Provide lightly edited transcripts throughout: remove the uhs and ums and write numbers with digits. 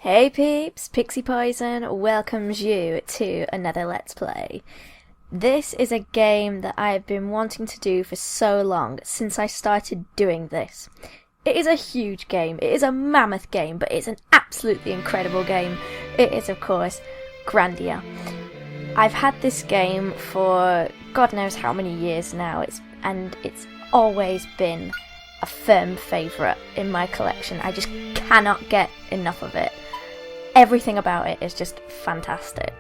Hey peeps, Pixie Poison welcomes you to another Let's Play. This is a game that I have been wanting to do for so long, since I started doing this. It is a huge game, it is a mammoth game, but it's an absolutely incredible game. It is, of course, Grandia. I've had this game for God knows how many years now, and it's always been a firm favourite in my collection. I just cannot get enough of it. Everything about it is just fantastic.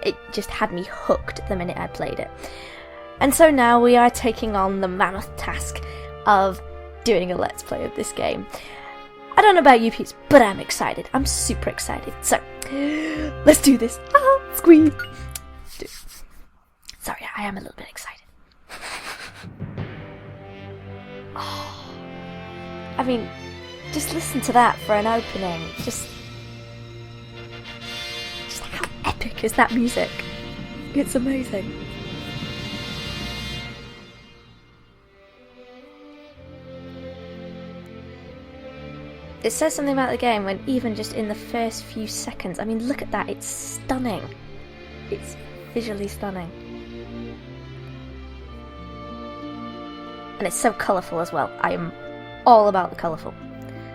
It just had me hooked the minute I played it. And so now we are taking on the mammoth task of doing a Let's Play of this game. I don't know about you peeps, but I'm excited. I'm super excited. So, let's do this. Ah, squeak. Sorry, I am a little bit excited. Oh, I mean, just listen to that for an opening. Just how epic is that music? It's amazing. It says something about the game when even just in the first few seconds, I mean, look at that, it's stunning. It's visually stunning. And it's so colourful as well. I am all about the colourful.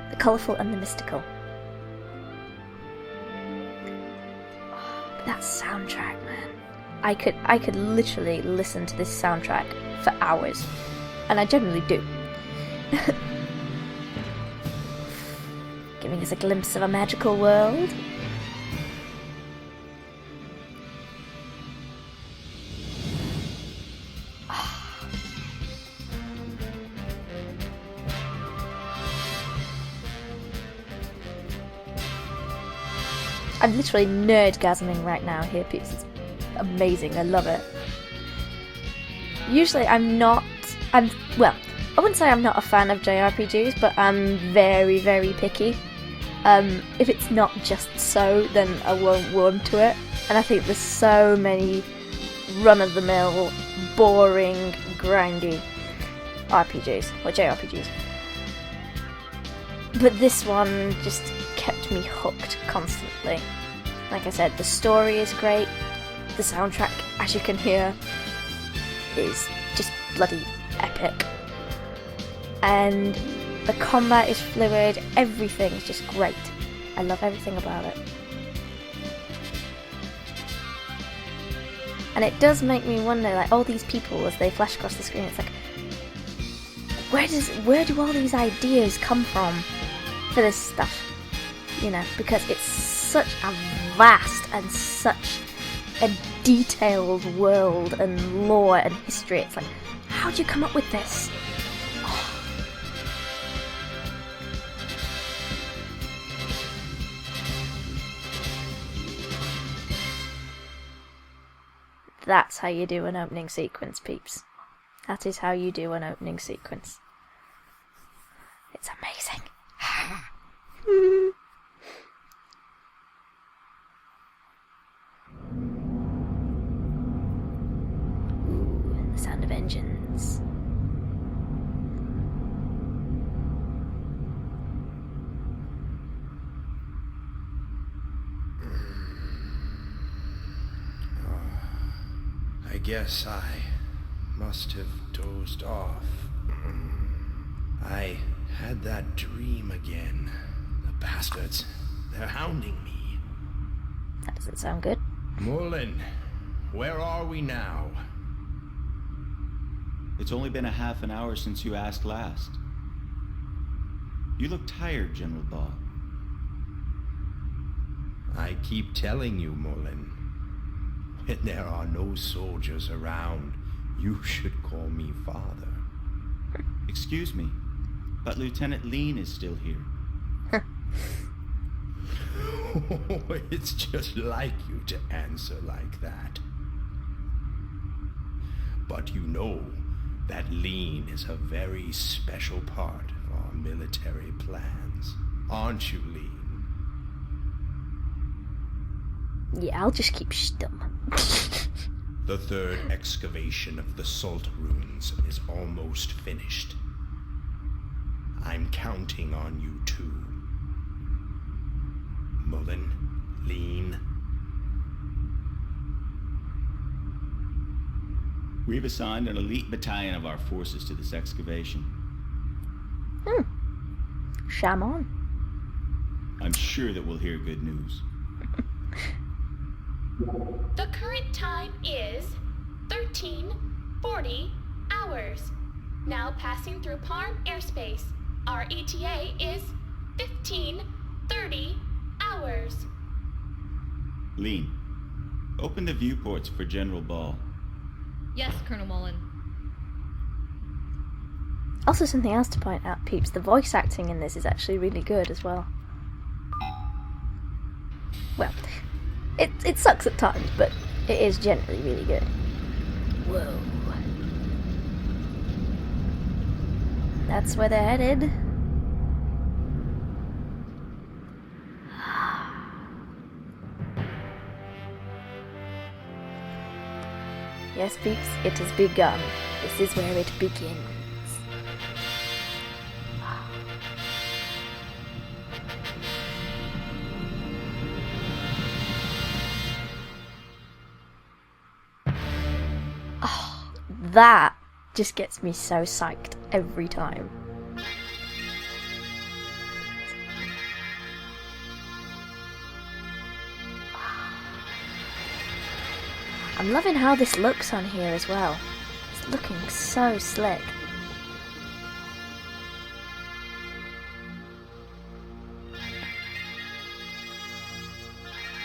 The colourful and the mystical. But that soundtrack, man. I could literally listen to this soundtrack for hours. And I generally do. Giving us a glimpse of a magical world. I'm literally nerdgasming right now here, peeps. It's amazing, I love it. Usually well, I wouldn't say I'm not a fan of JRPGs, but I'm very, very picky. If it's not just so, then I won't warm to it. And I think there's so many run-of-the-mill, boring, grindy RPGs, or JRPGs. But this one just kept me hooked constantly. Like I said, the story is great. The soundtrack, as you can hear, is just bloody epic. And the combat is fluid, everything is just great. I love everything about it. And it does make me wonder, like, all these people, as they flash across the screen, it's like, where do all these ideas come from for this stuff? You know, because it's such a vast and such a detailed world and lore and history. It's like, how'd you come up with this? Oh. That's how you do an opening sequence, peeps. That is how you do an opening sequence. It's amazing. Ooh, the sound of engines. I guess I must have dozed off. I had that dream again. The bastards, they're hounding me. That doesn't sound good. Merlin, where are we now? It's only been a half an hour since you asked last. You look tired, General Ball. I keep telling you, Merlin. When there are no soldiers around, you should call me father. Excuse me, but Lieutenant Lean is still here. It's just like you to answer like that. But you know that Lean is a very special part of our military plans. Aren't you, Lean? Yeah, I'll just keep stum. The third excavation of the Salt Ruins is almost finished. I'm counting on you too, Merlin. Molin. Lean. We've assigned an elite battalion of our forces to this excavation. Sham on. I'm sure that we'll hear good news. The current time is 13:40 hours. Now passing through Parm airspace. Our ETA is 15:30 hours. Lean, open the viewports for General Ball. Yes, Colonel Mullen. Also, something else to point out, peeps, the voice acting in this is actually really good as well. Well, it sucks at times, but it is generally really good. Whoa. That's where they're headed. Yes, peeps, it has begun. This is where it begins. Oh, that just gets me so psyched every time. I'm loving how this looks on here as well. It's looking so slick.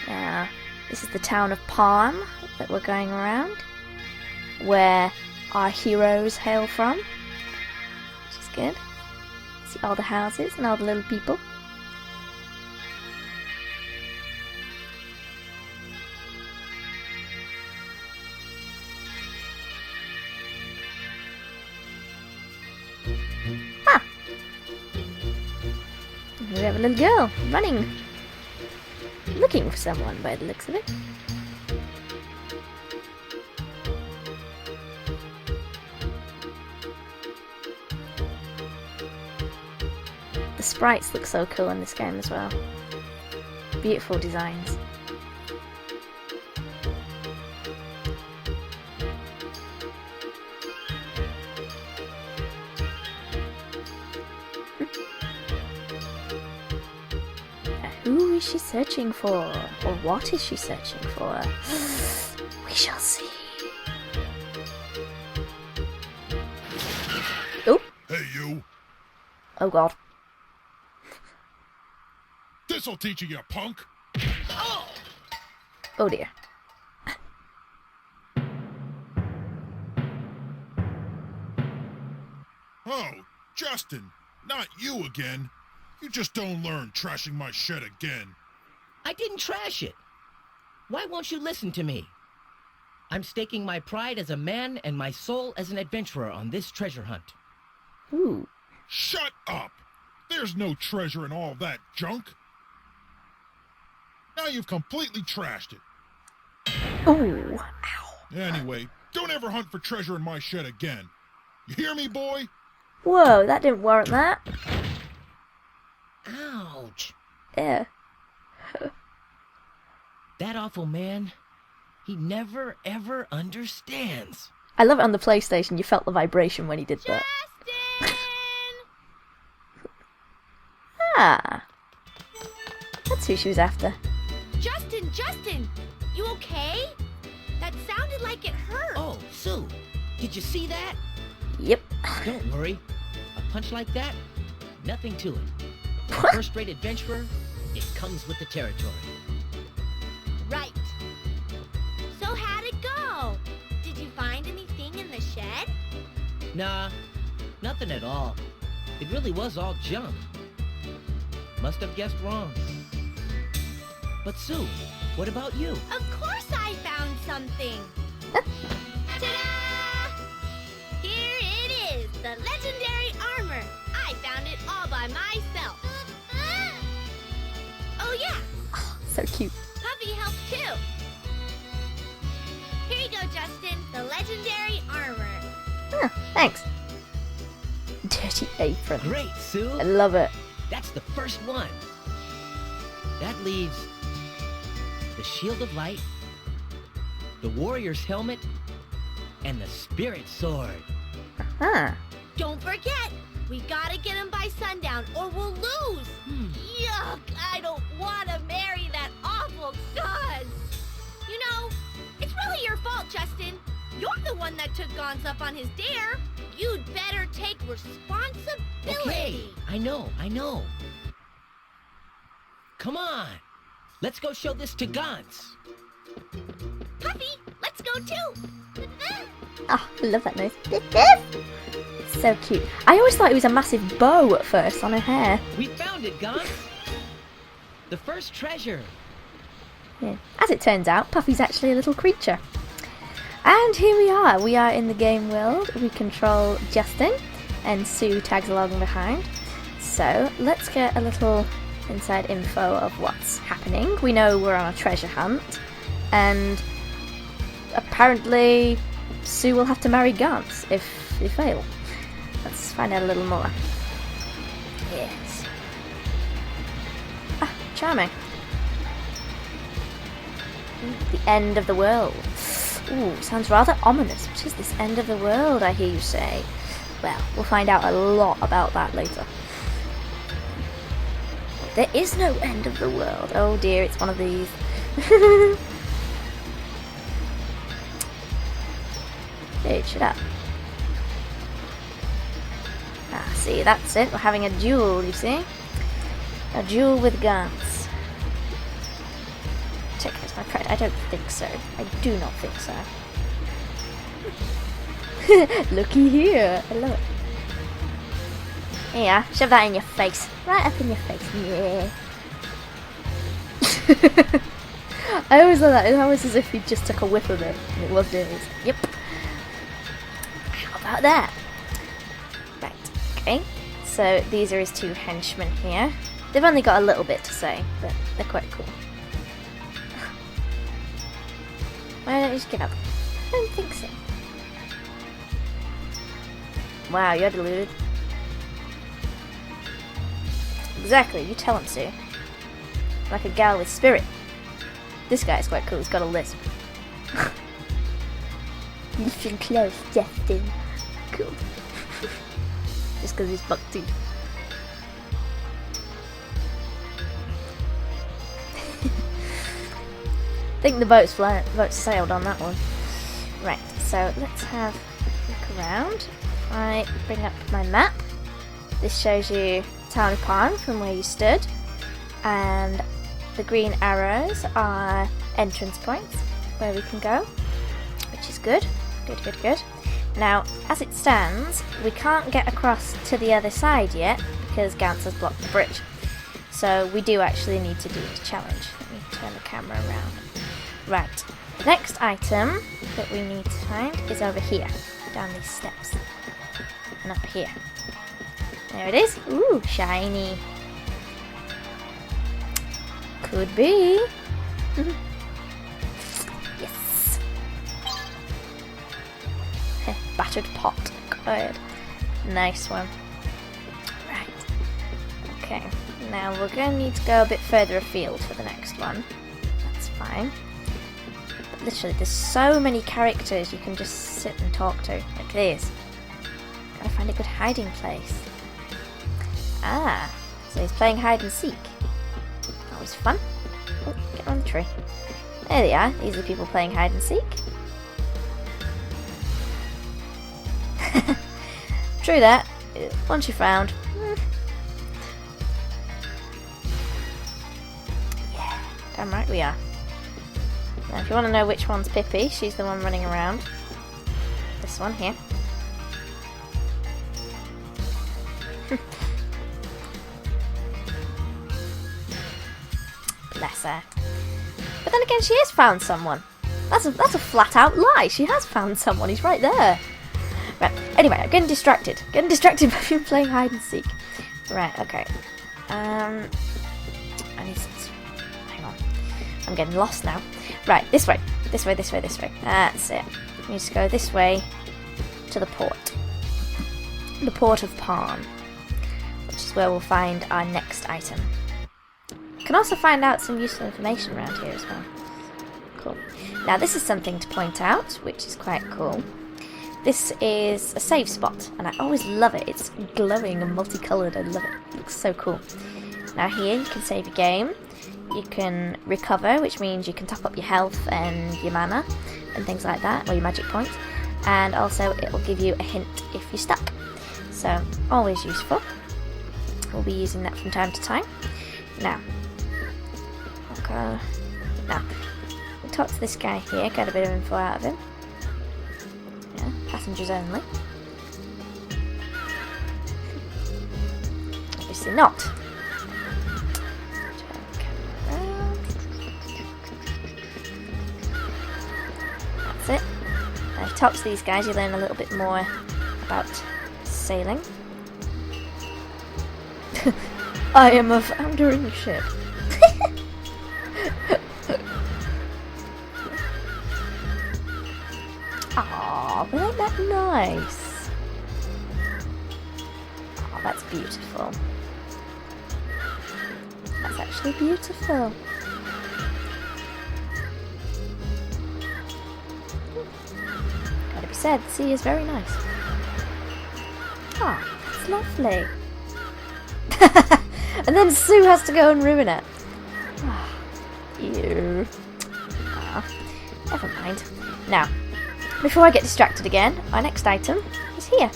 Now, this is the town of Parm that we're going around, where our heroes hail from, which is good. See all the houses and all the little people. We have a little girl running, looking for someone by the looks of it. The sprites look so cool in this game as well. Beautiful designs. Who is she searching for? Or what is she searching for? We shall see. Oh! Hey, you! Oh god. This'll teach you, you punk! Oh dear. Oh, Justin! Not you again! You just don't learn trashing my shed again. I didn't trash it. Why won't you listen to me? I'm staking my pride as a man and my soul as an adventurer on this treasure hunt. Ooh. Shut up! There's no treasure in all that junk. Now you've completely trashed it. Ooh. Ow. Anyway, don't ever hunt for treasure in my shed again. You hear me, boy? Whoa, that didn't warrant that. Ouch. Yeah. That awful man, he never ever understands. I love it on the PlayStation. You felt the vibration when he did that. Justin! Ah. That's who she was after. Justin! You okay? That sounded like it hurt. Oh, Sue, did you see that? Yep. Don't worry. A punch like that, nothing to it. First-rate adventurer, it comes with the territory. Right. So how'd it go? Did you find anything in the shed? Nah, nothing at all. It really was all junk. Must have guessed wrong. But Sue, what about you? Of course I found something. Ta-da! Here it is, the legendary armor. I found it all by myself. Oh yeah, So cute. Puppy helped too. Here you go, Justin, the legendary armor. Ah, thanks. Dirty apron. Great, Sue. I love it. That's the first one. That leaves shield of light, the warrior's helmet, and the spirit sword. Huh. Don't forget, we gotta get him by sundown or we'll lose. Yuck, I don't want to marry that awful Gauze. You know, it's really your fault, Justin. You're the one that took Gauze up on his dare. You'd better take responsibility. Okay, I know. Come on, let's go show this to Gauze. Puffy, let's go too. Oh, I love that noise. So cute. I always thought it was a massive bow at first on her hair. We found it, Gauze. The first treasure. Yeah. As it turns out, Puffy's actually a little creature. And here we are. We are in the game world. We control Justin, and Sue tags along behind. So let's get a little inside info of what's happening. We know we're on a treasure hunt, and apparently Sue will have to marry Gauze if they fail. Let's find out a little more. Yes. Ah, charming. The end of the world. Ooh, sounds rather ominous. What is this end of the world, I hear you say? Well, we'll find out a lot about that later. There is no end of the world. Oh dear, it's one of these. Hey, shut up. Ah, see, that's it. We're having a duel, you see? A duel with Gauze. Check out my pride. I don't think so. I do not think so. Looky here. I love it. Yeah, shove that in your face. Right up in your face. Yeah. I always thought that. It's almost as if he just took a whiff of it. And it was his. Yep. How about that? Right. Okay. So these are his two henchmen here. They've only got a little bit to say, but they're quite cool. Why don't you just give up? I don't think so. Wow, you're deluded. Exactly, you tell him, Sue. Like a gal with spirit. This guy's quite cool, he's got a lisp. Listen close, Justin. Cool. Just because he's buck teeth. I think the boat's sailed on that one. Right, so let's have a look around. I bring up my map. This shows you town of Parm from where you stood, and the green arrows are entrance points where we can go, which is good. Good. Now, as it stands, we can't get across to the other side yet because Gauze has blocked the bridge. So we do actually need to do the challenge. Let me turn the camera around. Right, the next item that we need to find is over here, down these steps, and up here. There it is. Ooh, shiny. Could be. Yes. Battered pot. Good. Nice one. Right. Okay, now we're going to need to go a bit further afield for the next one. That's fine. Literally, there's so many characters you can just sit and talk to, like this. Gotta find a good hiding place. Ah, so he's playing hide and seek. Always fun. Oh, get on the tree. There they are. These are the people playing hide and seek. True that. Once you're found. Yeah, damn right we are. Now, if you want to know which one's Pippi, she's the one running around. This one here. Bless her. But then again, she has found someone. That's a flat out lie. She has found someone. He's right there. Right. Anyway, I'm getting distracted. Getting distracted by him playing hide and seek. Right. Okay. I need to... Hang on. I'm getting lost now. Right. This way. This way. This way. This way. That's it. We need to go this way to the port. The port of Parm, which is where we'll find our next item. You can also find out some useful information around here as well. Cool. Now this is something to point out, which is quite cool. This is a save spot, and I always love it. It's glowing and multicoloured. I love it. It looks so cool. Now here you can save your game. You can recover, which means you can top up your health and your mana and things like that, or your magic points. And also it will give you a hint if you're stuck. So always useful. We'll be using that from time to time. Now, okay. Now, we'll talk to this guy here, get a bit of info out of him. Yeah, passengers only. Obviously not. Turn the camera around. That's it. Now, if you talk to these guys, you learn a little bit more about sailing. I am a foundering ship. Aw, but ain't that nice? Oh, that's beautiful. That's actually beautiful. Gotta be said, the sea is very nice. Ah, it's lovely. And then Sue has to go and ruin it. Ew. Never mind. Now, before I get distracted again, our next item is here.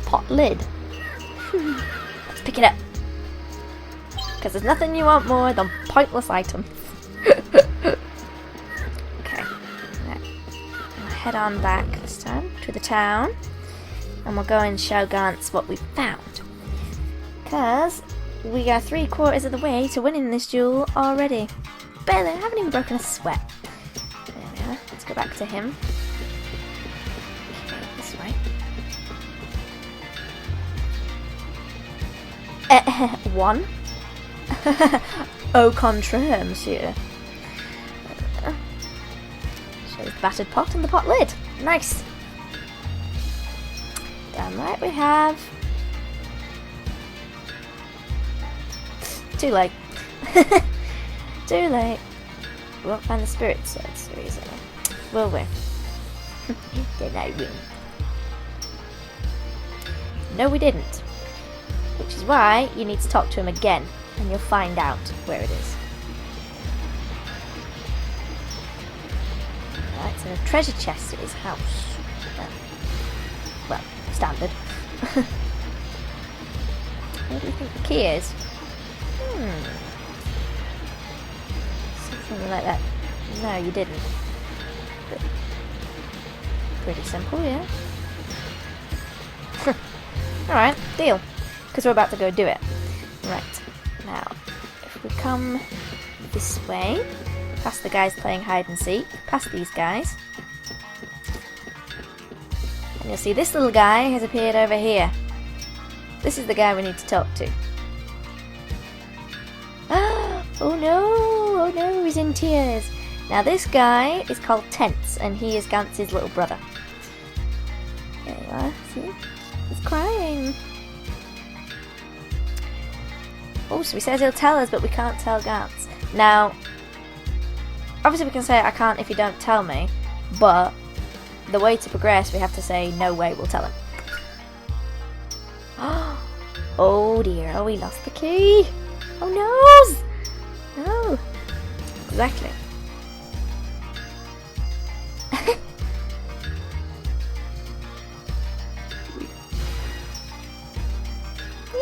Pot lid. Let's pick it up. Because there's nothing you want more than pointless items. Okay. We'll head on back this time to the town. And we'll go and show Gantz what we've found. Because we are 3/4 of the way to winning this duel already. Barely, I haven't even broken a sweat. There we are. Let's go back to him. Okay, this way. One. Au contraire, monsieur. Shows the battered pot and the pot lid. Nice. Damn right we have. Too late. Too late. We won't find the spirit swords, so easily. Will we? Then I win. No, we didn't. Which is why you need to talk to him again, and you'll find out where it is. Right, so a treasure chest at his house. Well, standard. Where do you think the key is? Something like that. No, you didn't. But pretty simple, yeah. Alright, deal. Because we're about to go do it. Right, now, if we come this way, past the guys playing hide and seek, past these guys, and you'll see this little guy has appeared over here. This is the guy we need to talk to. Oh no, he's in tears. Now this guy is called Tense, and he is Gantz's little brother. There you are, see? He's crying. Oh, so he says he'll tell us, but we can't tell Gantz. Now, obviously we can say I can't if you don't tell me, but the way to progress we have to say no way, we'll tell him. Oh dear, oh we lost the key. Oh no! No. Exactly.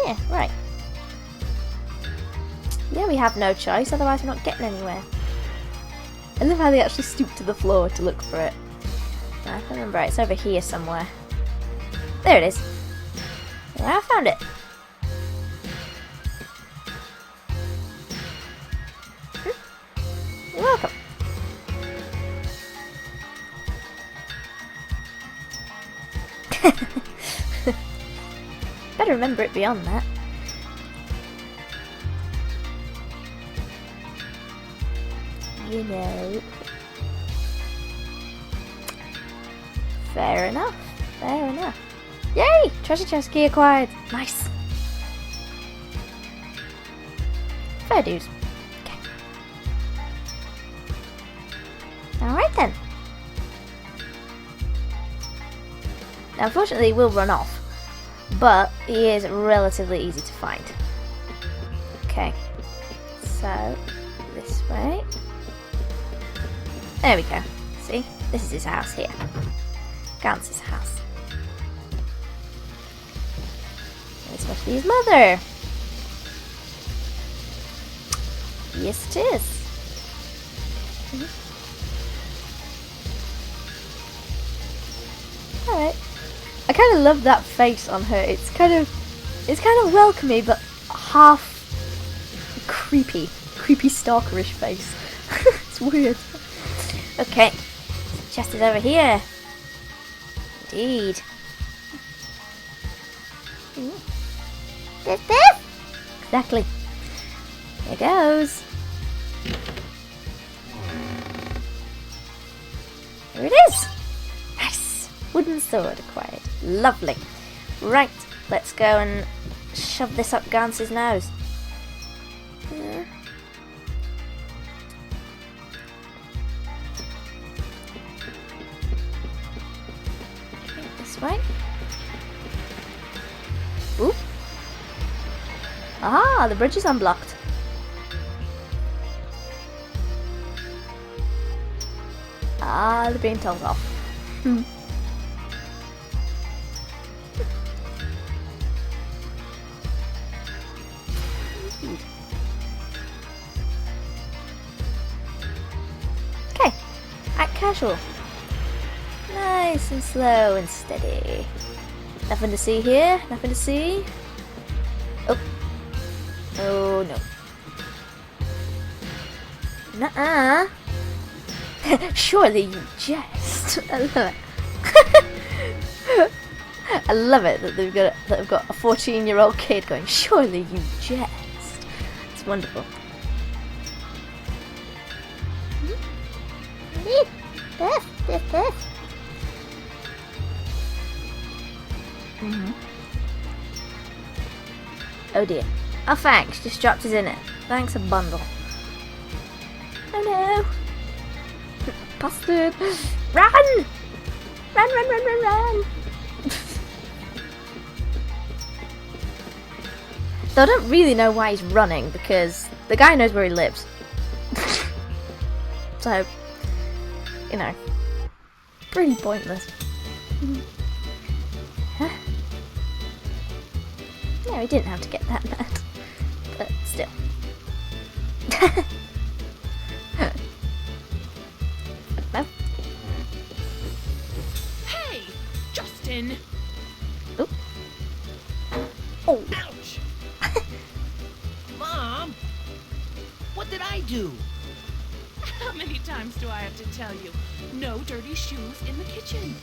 Yeah, right. Yeah, we have no choice, otherwise we're not getting anywhere. I love how they actually stoop to the floor to look for it. I can't remember, it's over here somewhere. There it is. Yeah, I found it. You're welcome. Better remember it beyond that. You know. Fair enough. Fair enough. Yay! Treasure chest key acquired. Nice. Fair dues. Okay. Unfortunately, he will run off, but he is relatively easy to find. Okay, so this way. There we go. See, this is his house here. Gance's house. This must be his mother. Yes, it is. Alright. I kind of love that face on her. It's kind of welcoming, but half creepy stalkerish face. It's weird. Okay, chest is over here. Indeed. This. Exactly. Here goes. Here it is. Nice. Wooden sword acquired. Lovely. Right, let's go and shove this up Gance's nose. Okay, this way. Oop. Ah, the bridge is unblocked. Ah, they're being told off. Okay, act casual. Nice and slow and steady. Nothing to see here, nothing to see. Oh. Oh no. Nuh-uh. Surely you jest. I love it. I love it that they've got a 14-year-old kid going, surely you jest. It's wonderful. Oh dear. Oh thanks, just dropped us in it. Thanks a bundle. Oh no. Bastard! Run! Run! Though I don't really know why he's running, because the guy knows where he lives. So, you know, pretty pointless. Huh? No, he didn't have to get that mad. But still. No. Hey, Justin! Oop. Oh. Ouch! Mom! What did I do? How many times do I have to tell you? No dirty shoes in the kitchen.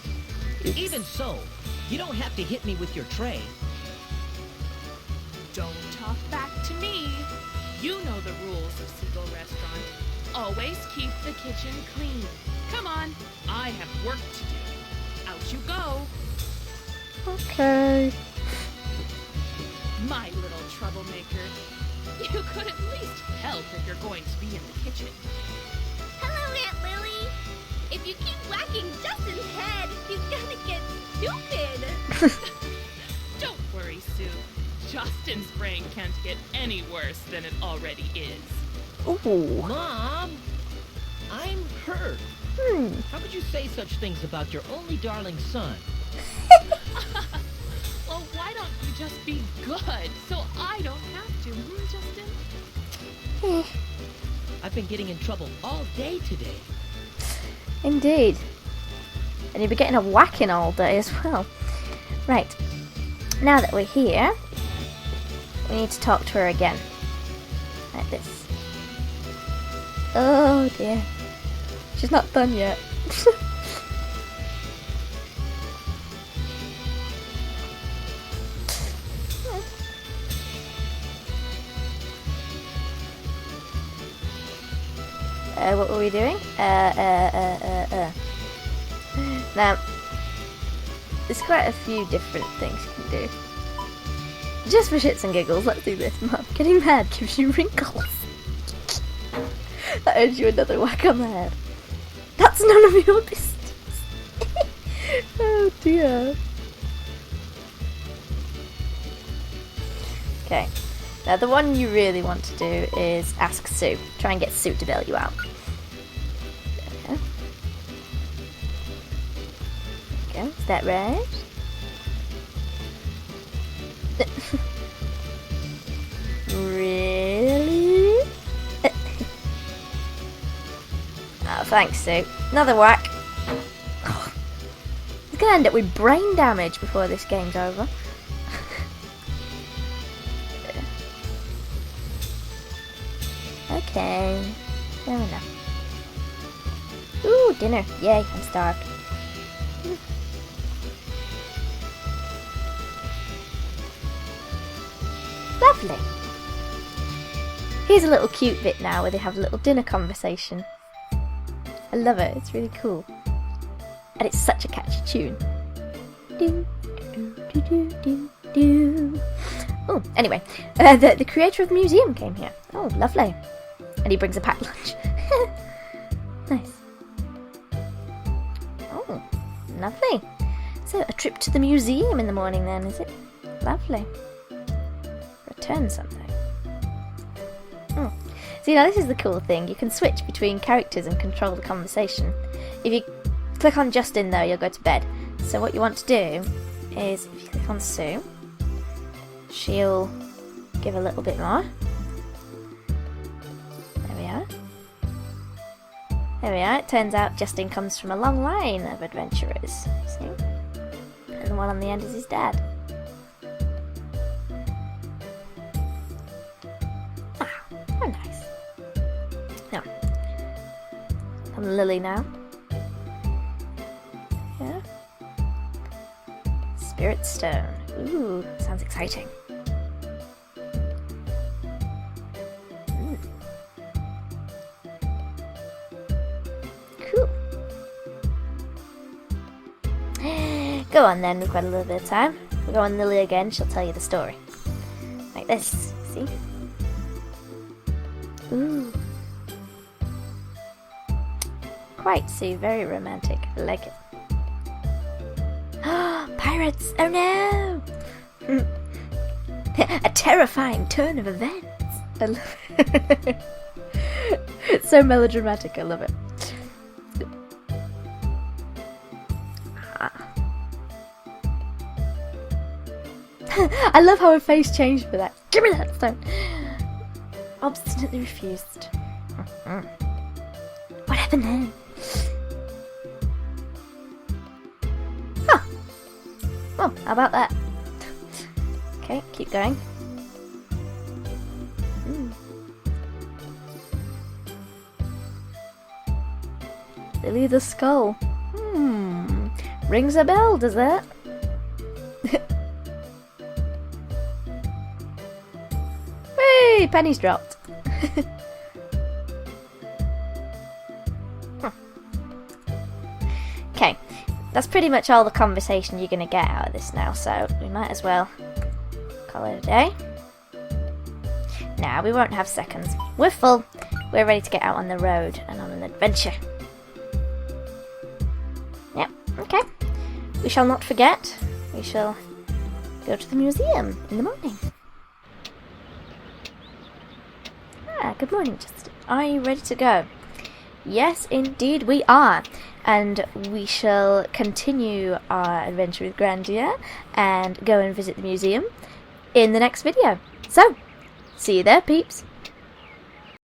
Even so, you don't have to hit me with your tray. Don't talk back to me. You know the rules of Seagull Restaurant. Always keep the kitchen clean. Come on, I have work to do. Out you go. Okay. My little troublemaker. You could at least help if you're going to be in the kitchen. Hello, Aunt Lily. If you keep whacking Justin's head, he's gonna get stupid. Don't worry, Sue. Justin's brain can't get any worse than it already is. Ooh. Mom! I'm hurt. How could you say such things about your only darling son? Well, why don't you just be good so I don't have to, Justin? I've been getting in trouble all day today. Indeed. And you'll be getting a whacking all day as well. Right. Now that we're here, we need to talk to her again. Like this. Oh dear. She's not done yet. What were we doing? Now, there's quite a few different things you can do. Just for shits and giggles, let's do this. Mum, getting mad gives you wrinkles. That earns you another whack on the head. That's none of your business. Oh dear. Okay. Now the one you really want to do is ask Sue. Try and get Sue to bail you out. Okay. There we go. Is that right? Really? Oh, thanks, Sue. Another whack. He's gonna end up with brain damage before this game's over. Okay, fair enough. Ooh, dinner. Yay, I'm starved. Lovely. Here's a little cute bit now where they have a little dinner conversation. I love it, it's really cool. And it's such a catchy tune. Do, do, do, do, do, do. Oh, anyway, the creator of the museum came here. Oh, lovely. And he brings a packed lunch. Nice. Oh, lovely. So, a trip to the museum in the morning then, is it? Lovely. Return something. Oh. See, now this is the cool thing. You can switch between characters and control the conversation. If you click on Justin, though, you'll go to bed. So what you want to do is, if you click on Sue, she'll give a little bit more. There we are. There we are. It turns out Justin comes from a long line of adventurers. See? And the one on the end is his dad. Ah, very nice. Now, I'm Lily now. Yeah. Spirit Stone. Ooh, sounds exciting. Cool. Go on then, we've got a little bit of time. We'll go on Lily again, she'll tell you the story. Like this, see? Ooh. Quite, Sue, very romantic. I like it. Pirates! Oh no! A terrifying turn of events. I love it. It's so melodramatic, I love it. I love how her face changed for that. Give me that stone! Obstinately refused. What happened then? Huh. Well, how about that? Okay, keep going. Lily the Skull. Rings a bell, does that? Hey, pennies dropped. Okay, that's pretty much all the conversation you're going to get out of this now, so we might as well call it a day. Nah, we won't have seconds. We're full. We're ready to get out on the road and on an adventure. Yep, okay. We shall not forget. We shall go to the museum in the morning. Good morning, Justin. Are you ready to go? Yes, indeed we are. And we shall continue our adventure with Grandia and go and visit the museum in the next video. So, see you there, peeps.